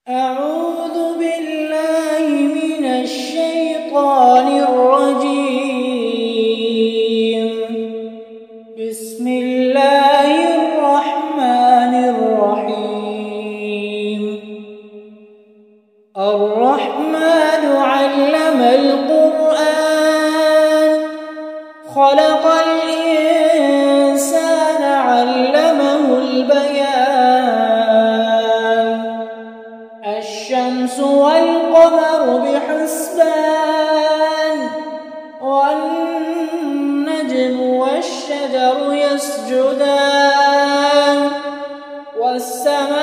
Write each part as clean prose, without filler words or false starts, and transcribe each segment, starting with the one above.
أعوذ بالله من الشيطان الرجيم. بسم الله الرحمن الرحيم. الرحمن علم القرآن خلق الإنسان علمه البيان. الشمس والقمر بحسبان والنجم والشجر يسجدان والسماء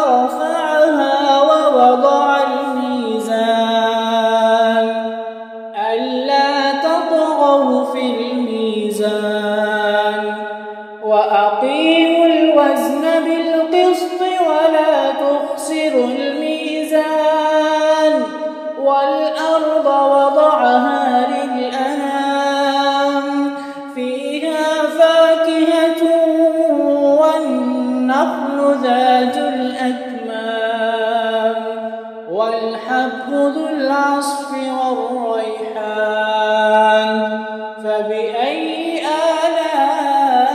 رفعها ووضع الميزان ألا تطغوا في الميزان وأقيموا الوزن بالقسط ولا تخسروا الميزان والأرض وضعها للأنام فيها فاكهة والنخل ذات الأكمام والحب ذو العصف والريحان فبأي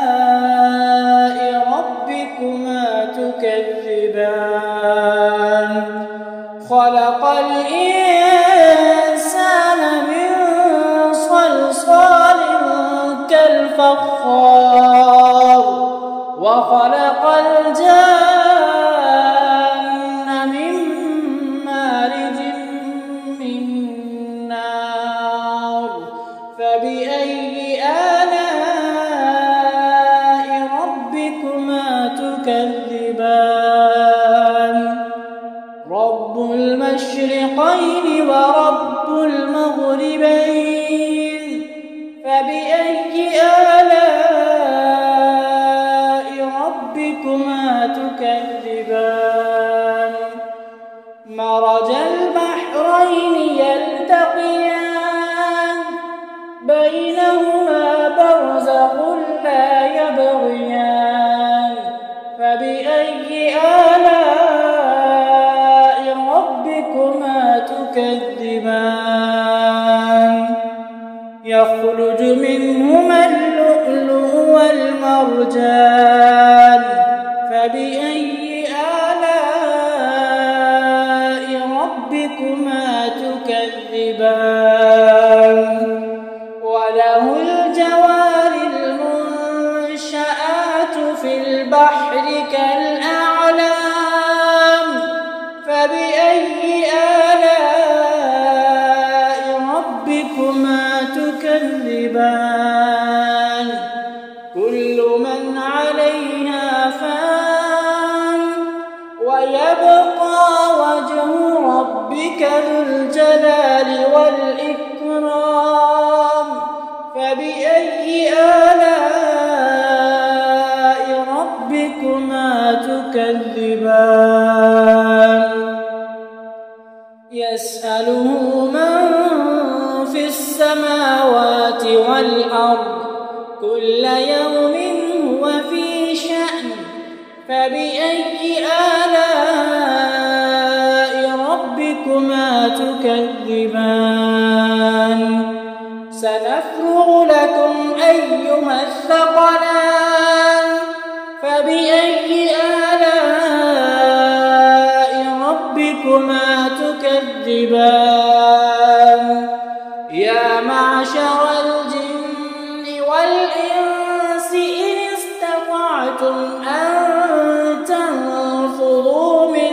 آلاء ربكما تكذبان خلق الإنسان من صلصال كالفخار وخلق الجان من مارج من نار فبأي آلاء ربكما تكذبان رب المشرقين ورب المغربين فبأي آلاء ربكما تكذبان مرج البحرين يلتقيان بينهما برزخ لا يبغيان فبأي آلاء ربكما تكذبان يخرج منهما اللؤلؤ والمرجان فبأي آلاء ربكما تكذبان وله الجوار المنشآت في البحر كالأعلام فبأي آلاء ربكما تكذبان كل من عليها فان ويبقى وجه ربك ذو الجلال والإكرام فبأي آلاء ربكما تكذبان يسأله من في السماوات والأرض كل يوم هو في شأن فبأي آلاء ربكما تكذبان سنفرغ لكم أيها الثقلان فبأي آلاء ربكما تكذبان يا معشر الجن والإنس إن استطعتم أن تنفذوا من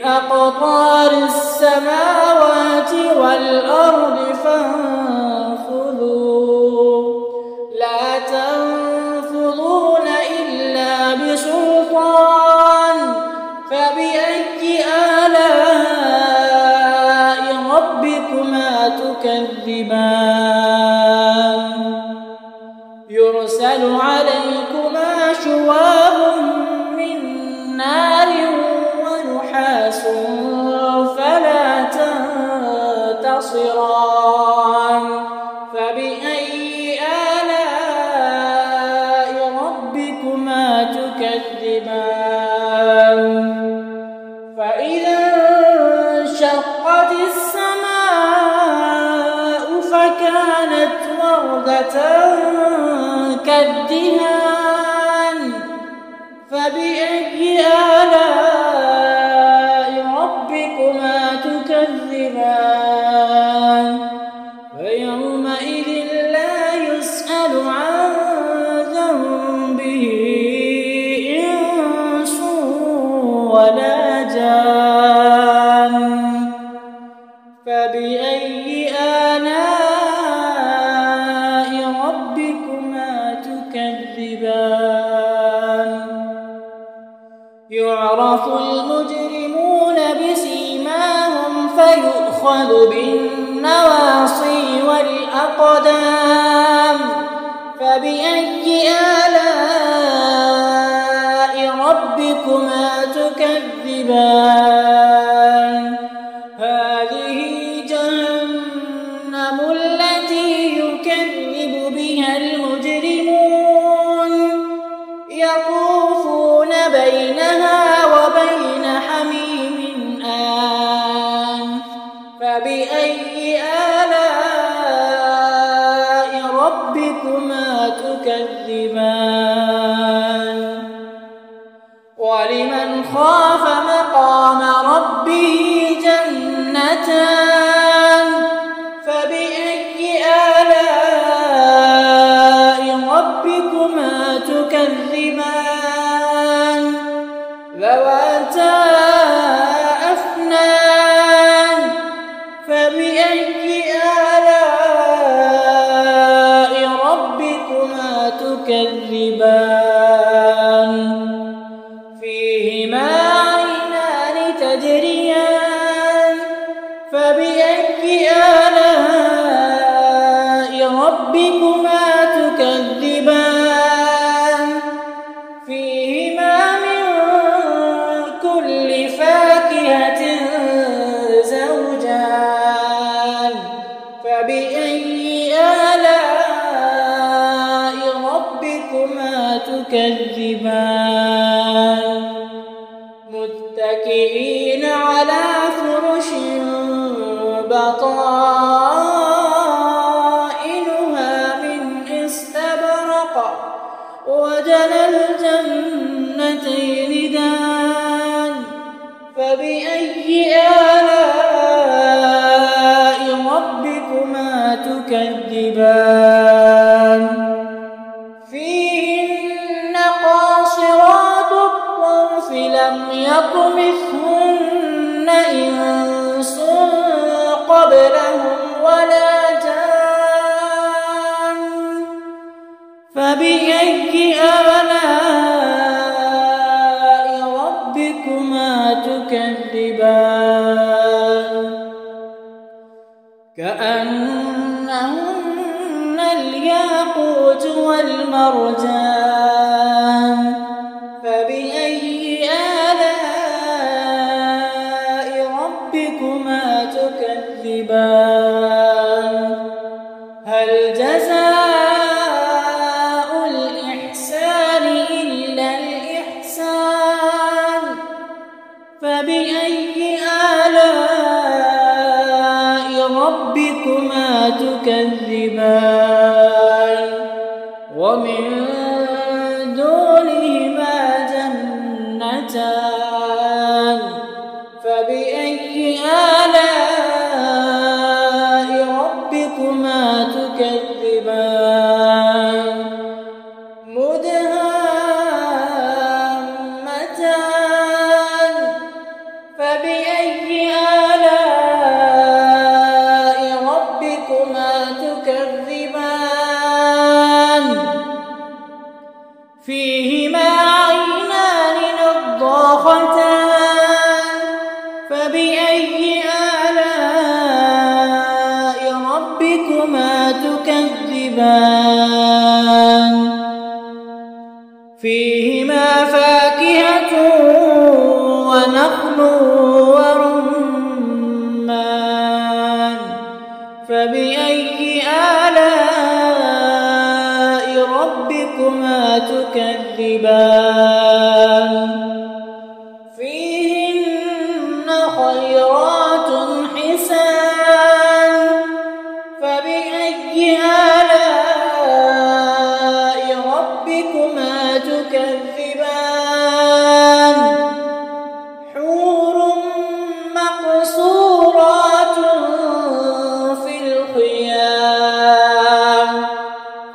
أقطار السماوات والأرض فانفذوا لا تنفذون إلا بسلطان فبأي آلاء ربكما تكذبان يرسل عليكما شواظ من نار ونحاس فلا تنتصران فبأي آلاء تكذبان يعرف المجرمون بسيماهم فيؤخذ بالنواصي والأقدام فبأي آلاء ربكما تكذبان هذه جهنم التي يكذب بها المجرمون يطوفون بينها وبين حميم آن فبأي آلاء ربكما تكذبان ولمن خاف مقام ربه جنتان فبأي آلاء ربكما تكذبان ذواتا أفنان فبأي آلاء ربكما تكذبان فيهما عينان تجريان فبأي آلاء ربكما تكذبان فيهما من كل فاكهة زوجان فبأي آلاء ربكما تكذبان متكئين على فرش بطائنها من استبرق وجنى الجنتين دان فبأي آلاء ربكما تكذبان فيهن قاصرات الطرف لم يطمثهن إنس قبلهم ولا جان فبأي آلاء ربكما تكذبان كأنهن الياقوت والمرجان فبأي آلاء ربكما تكذبان هل جزاء الإحسان إلا الإحسان فبأي آلاء ربكما تكذبان ومن دونهما جنتان فبأي آلاء ربكما تكذبان مدهامتان فبأي آلاء ربكما تكذبان فيهما عينان نضاختان فبأي آلاء ربكما تكذبان فيهما فاكهة ونخل ورمان فبأي آلاء ربكما تكذبان فيهن خيرات حسان فبأي آلاء ربكما تكذبان حور مقصورات في الخيام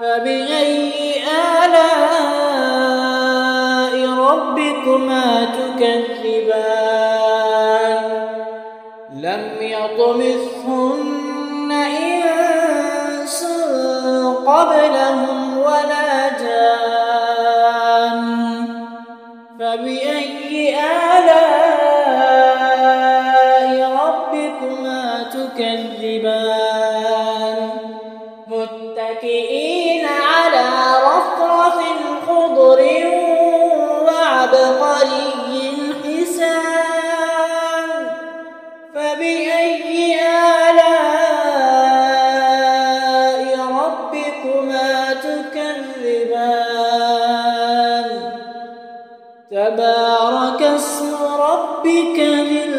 فبأي آلاء ربكما تكذبان لم يطمثهن إنس قبلهم ولا جان تكذبان تبارك اسم ربك ذي